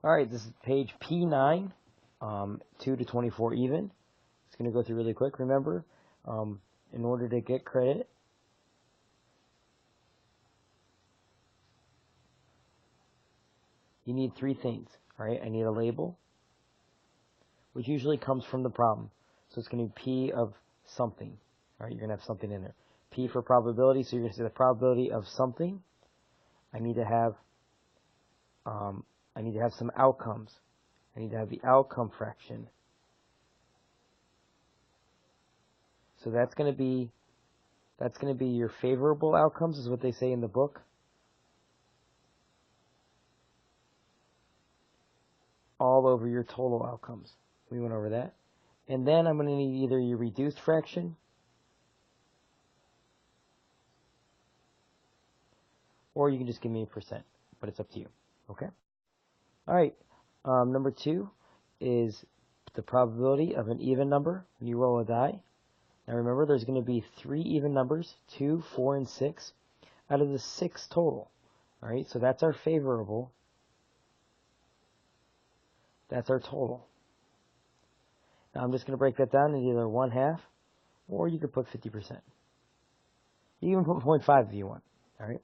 Alright, this is page P9, 2 to 24 even. It's going to go through really quick. Remember, in order to get credit, you need three things. Alright, I need a label, which usually comes from the problem. So it's going to be P of something. Alright, you're going to have something in there. P for probability, so you're going to say the probability of something. I need to have some outcomes. I need to have the outcome fraction. So that's going to be your favorable outcomes, is what they say in the book. All over your total outcomes. We went over that. And then I'm going to need either your reduced fraction or you can just give me a percent, but it's up to you. Okay? Alright, number 2 is the probability of an even number when you roll a die. Now remember, there's going to be 3 even numbers, 2, 4, and 6, out of the 6 total. Alright, so that's our favorable. That's our total. Now I'm just going to break that down into either 1/2, or you could put 50%. You can put 0.5 if you want. Alright?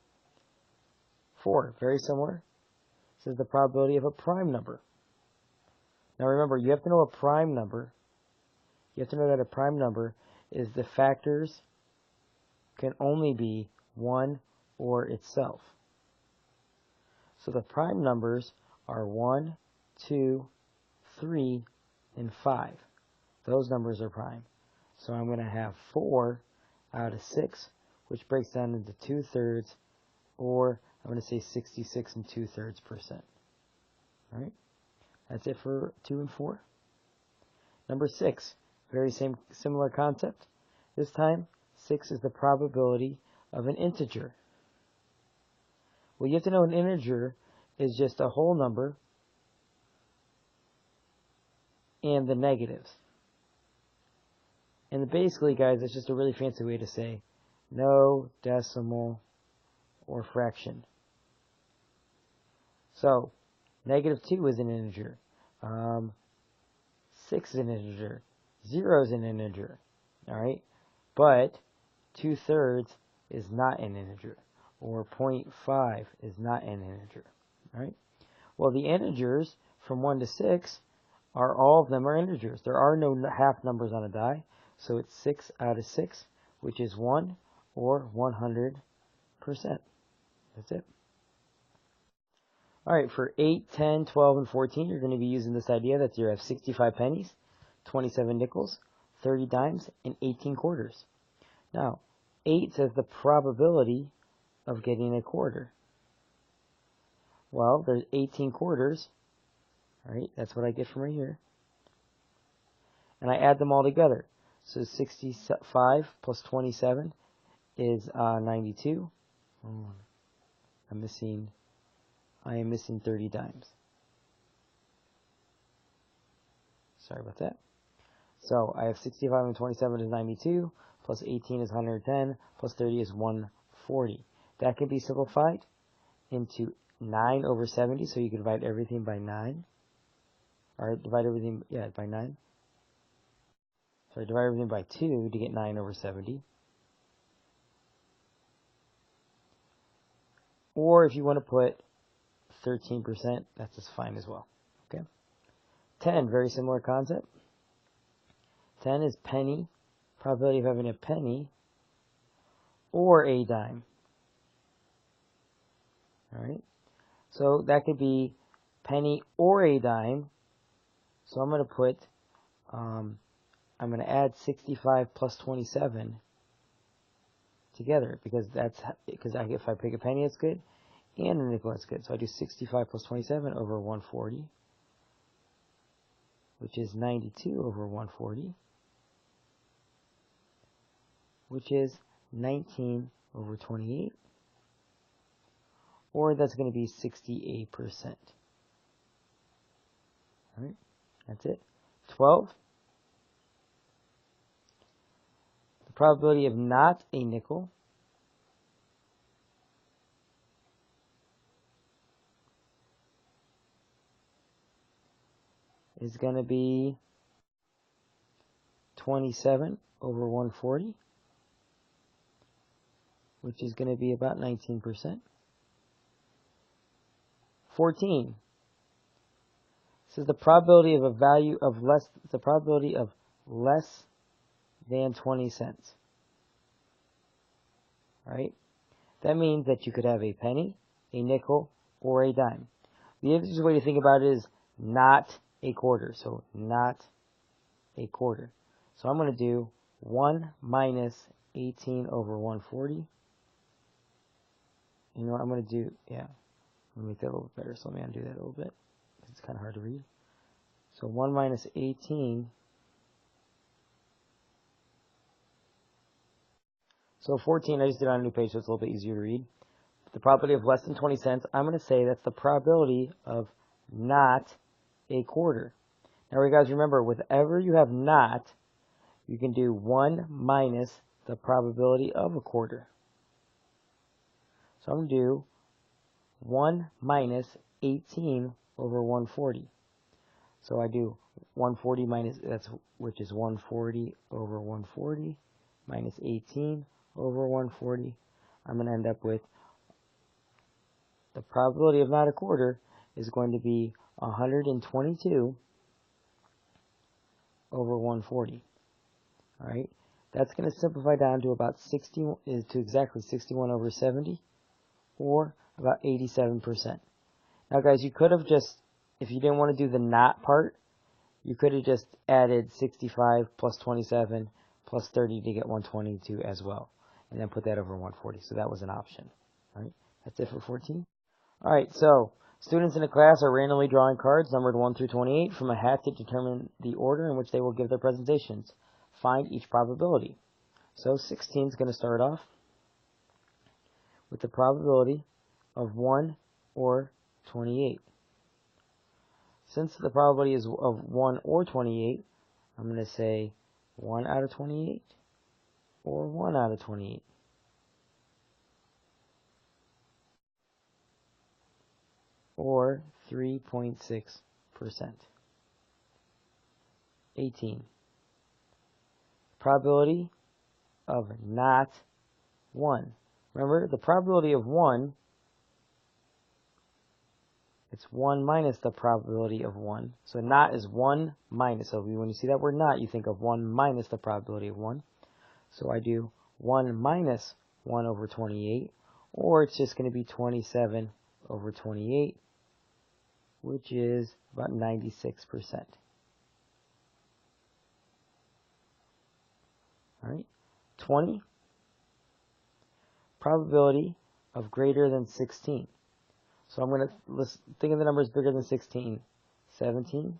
4, very similar. This is the probability of a prime number. Now remember, you have to know a prime number. You have to know that a prime number is the factors can only be 1 or itself. So the prime numbers are 1, 2, 3, and 5. Those numbers are prime. So I'm going to have 4 out of 6, which breaks down into 2/3, or I'm going to say 66 2/3%. Alright, that's it for 2 and 4. Number 6, very similar concept. This time, 6 is the probability of an integer. Well, you have to know an integer is just a whole number and the negatives. And basically, guys, it's just a really fancy way to say no decimal or fraction. So, -2 is an integer. 6 is an integer. 0 is an integer. Alright? But 2/3 is not an integer. Or 0.5 is not an integer. Alright? Well, the integers from 1 to 6 are all of them are integers. There are no half numbers on a die. So it's 6 out of 6, which is 1 or 100%. That's it. Alright, for 8, 10, 12, and 14, you're going to be using this idea that you have 65 pennies, 27 nickels, 30 dimes, and 18 quarters. Now, 8 says the probability of getting a quarter. Well, there's 18 quarters. Alright, that's what I get from right here. And I add them all together. So 65 plus 27 is 92. Oh, I am missing 30 dimes. Sorry about that. So I have 65 and 27 is 92, plus 18 is 110, plus 30 is 140. That can be simplified into 9 over 70, so you can divide everything by 9. Or divide everything, by 9. So I divide everything by 2 to get 9 over 70. Or if you want to put 13%, that's just fine as well. Okay. 10, very similar concept. 10 is penny, probability of having a penny or a dime. Alright. So that could be penny or a dime. So I'm going to put, I'm going to add 65 plus 27 together because if I pick a penny, it's good. And a nickel, that's good. So I do 65 plus 27 over 140, which is 92 over 140, which is 19 over 28, or that's going to be 68%. Alright, that's it. 12, the probability of not a nickel is going to be 27 over 140, which is going to be about 19%. 14. This is the probability of a value of less than 20 cents. Right? That means that you could have a penny, a nickel, or a dime. The easiest way to think about it is not a quarter. So not a quarter. So I'm going to do 1 minus 18 over 140. You know what I'm going to do? Yeah. Let me make that a little bit better. So let me undo that a little bit. It's kind of hard to read. So 1 minus 18. So 14, I just did it on a new page, so it's a little bit easier to read. The probability of less than 20 cents, I'm going to say that's the probability of not a quarter. Now, you guys remember, whenever you have not, you can do 1 minus the probability of a quarter. So I'm going to do 1 minus 18 over 140. So I do 140 minus, which is 140 over 140 minus 18 over 140. I'm going to end up with the probability of not a quarter is going to be 122 over 140. All right, that's going to simplify down to about exactly 61 over 70, or about 87%. Now, guys, you could have just, if you didn't want to do the not part, you could have just added 65 plus 27 plus 30 to get 122 as well, and then put that over 140. So that was an option. All right, that's it for 14. All right, so students in a class are randomly drawing cards numbered 1 through 28 from a hat to determine the order in which they will give their presentations. Find each probability. So 16 is going to start off with the probability of 1 or 28. Since the probability is of 1 or 28, I'm going to say 1 out of 28 or 1 out of 28. Or 3.6%. 18. Probability of not 1. Remember, the probability of 1, it's 1 minus the probability of 1. So not is 1 minus. So when you see that word not, you think of 1 minus the probability of 1. So I do 1 minus 1 over 28, or it's just going to be 27 over 28, which is about 96%. All right, 20, probability of greater than 16. So I'm going to think of the numbers bigger than 16. 17,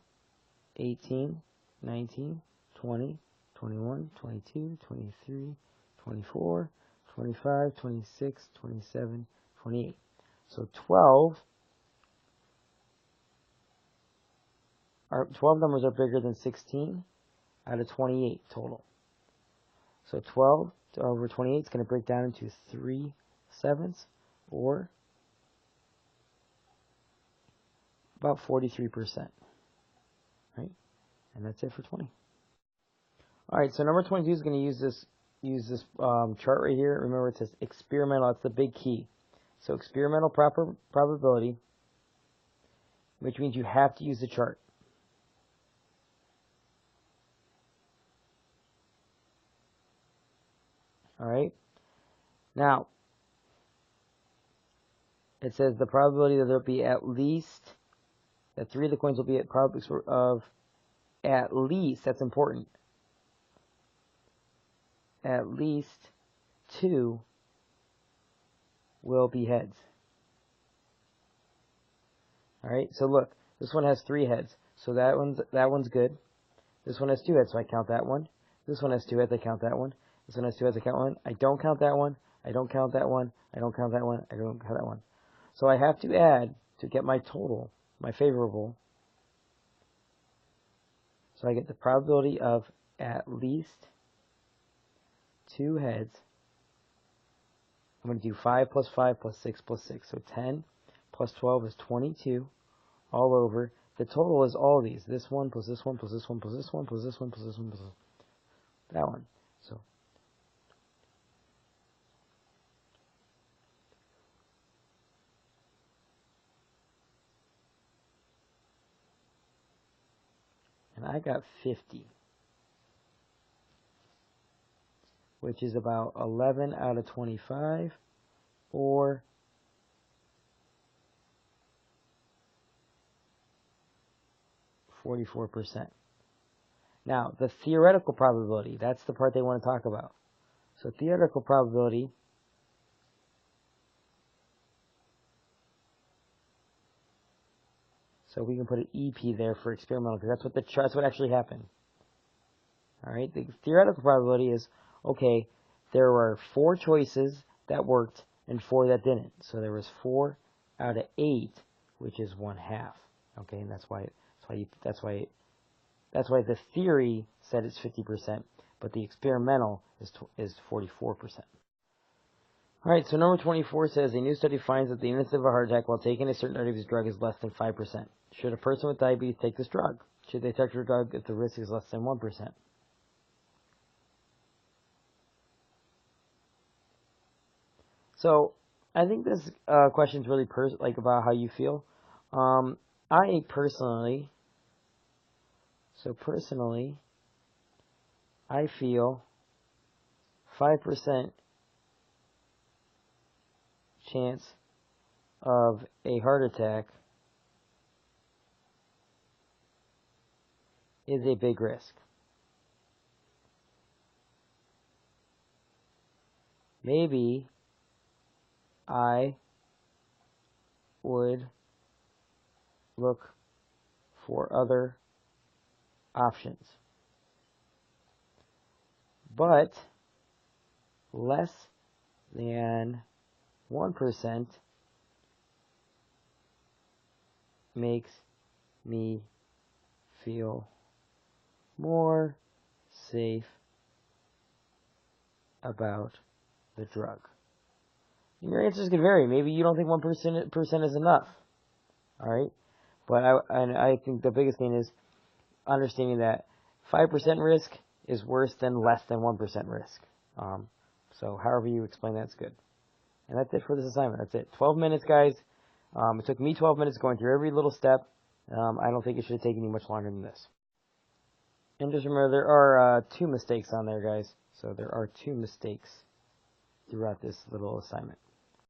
18, 19, 20, 21, 22, 23, 24, 25, 26, 27, 28. So 12 numbers are bigger than 16 out of 28 total. So 12 over 28 is going to break down into 3/7, or about 43%. Right? And that's it for 20. All right, so number 22 is going to use this chart right here. Remember, it says experimental. That's the big key. So experimental probability, which means you have to use the chart. All right. Now, it says the probability that there'll be at least, that 3 of the coins will be at probability of at least, that's important, at least 2 will be heads. All right. So look, this one has 3 heads. So that one's good. This one has 2 heads, so I count that one. This one has 2 heads, I count that one. This one has 2 heads, I count one. I don't count that one. I don't count that one. I don't count that one. I don't count that one. So I have to add to get my total, my favorable. So I get the probability of at least 2 heads. I'm going to do 5 plus 5 plus 6 plus 6. So 10 plus 12 is 22 all over the total is all these. This one plus this one plus this one plus this one plus this one plus this one plus that one. So and I got 50, which is about 11 out of 25, or 44%. Now, the theoretical probability, that's the part they want to talk about. So theoretical probability so we can put an EP there for experimental because that's what actually happened. All right, the theoretical probability is, okay, there were 4 choices that worked and 4 that didn't. So there was 4 out of 8, which is 1/2. Okay, and that's why the theory said it's 50%, but the experimental is 44%. All right, so number 24 says a new study finds that the incidence of a heart attack while taking a certain diabetes drug is less than 5%. Should a person with diabetes take this drug? Should they take the drug if the risk is less than 1%? So I think this question is really about how you feel. I personally I feel 5% chance of a heart attack is a big risk. Maybe I would look for other options. But less than 1% makes me feel more safe about the drug. And your answers can vary. Maybe you don't think 1% is enough. All right? But I think the biggest thing is understanding that 5% risk is worse than less than 1% risk. So however you explain that's good. And that's it for this assignment. That's it. 12 minutes, guys. It took me 12 minutes going through every little step. I don't think it should have taken you much longer than this. And just remember, there are 2 mistakes on there, guys. So there are 2 mistakes throughout this little assignment.